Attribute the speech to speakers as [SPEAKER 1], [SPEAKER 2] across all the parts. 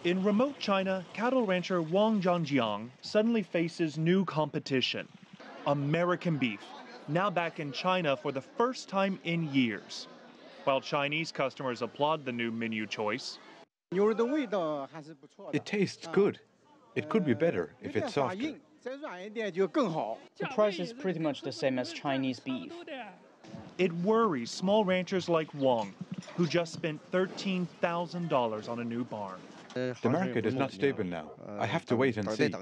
[SPEAKER 1] In remote China, cattle rancher Wang Zhangjiang suddenly faces new competition. American beef, now back in China for the first time in years. While Chinese customers applaud the new menu choice,
[SPEAKER 2] it tastes good. It could be better if it's softer.
[SPEAKER 3] The price is pretty much the same as Chinese beef.
[SPEAKER 1] it worries small ranchers like Wang, who just spent $13,000 on a new barn.
[SPEAKER 2] The market is not stable now. I have to wait and see.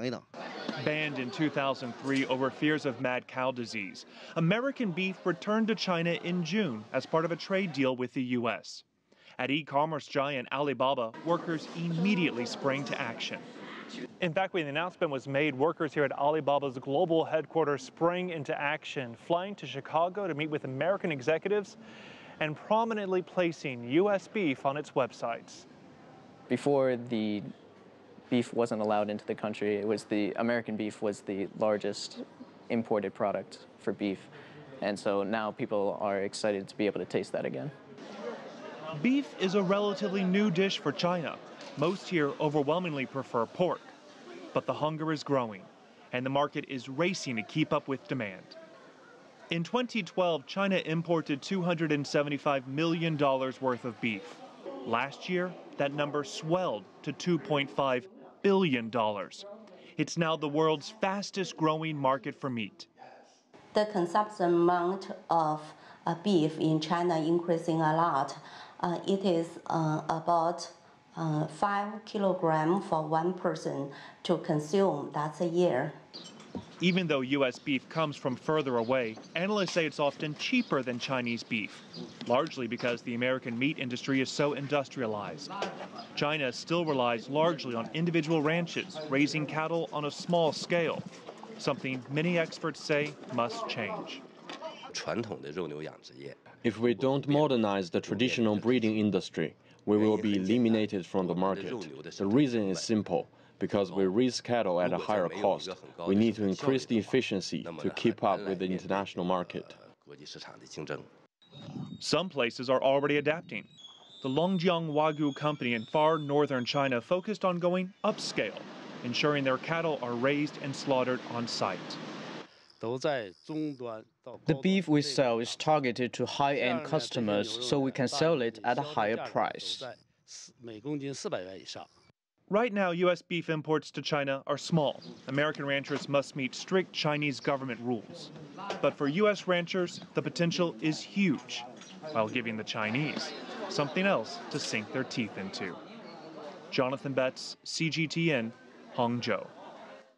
[SPEAKER 1] Banned in 2003 over fears of mad cow disease, American beef returned to China in June as part of a trade deal with the U.S. At e-commerce giant Alibaba, workers immediately sprang to action. In fact, when the announcement was made, workers here at Alibaba's global headquarters sprang into action, flying to Chicago to meet with American executives and prominently placing U.S. beef on its websites.
[SPEAKER 4] Before the beef wasn't allowed into the country, it was the American beef was the largest imported product for beef. And so now people are excited to be able to taste that again.
[SPEAKER 1] Beef is a relatively new dish for China. Most here overwhelmingly prefer pork. But the hunger is growing, and the market is racing to keep up with demand. In 2012, China imported $275 million worth of beef. Last year, that number swelled to $2.5 billion. It's now the world's fastest growing market for meat.
[SPEAKER 5] The consumption amount of beef in China increasing a lot. It is about 5 kilograms for one person to consume. That's a year.
[SPEAKER 1] Even though U.S. beef comes from further away, analysts say it's often cheaper than Chinese beef, largely because the American meat industry is so industrialized. China still relies largely on individual ranches raising cattle on a small scale, something many experts say must change.
[SPEAKER 6] If we don't modernize the traditional breeding industry, we will be eliminated from the market. The reason is simple. Because we raise cattle at a higher cost, we need to increase the efficiency to keep up with the international market.
[SPEAKER 1] Some places are already adapting. The Longjiang Wagyu company in far northern China focused on going upscale, ensuring their cattle are raised and slaughtered on site.
[SPEAKER 3] The beef we sell is targeted to high-end customers, so we can sell it at a higher price.
[SPEAKER 1] Right now, U.S. beef imports to China are small. American ranchers must meet strict Chinese government rules. But for U.S. ranchers, the potential is huge, while giving the Chinese something else to sink their teeth into. Jonathan Betts, CGTN, Hangzhou.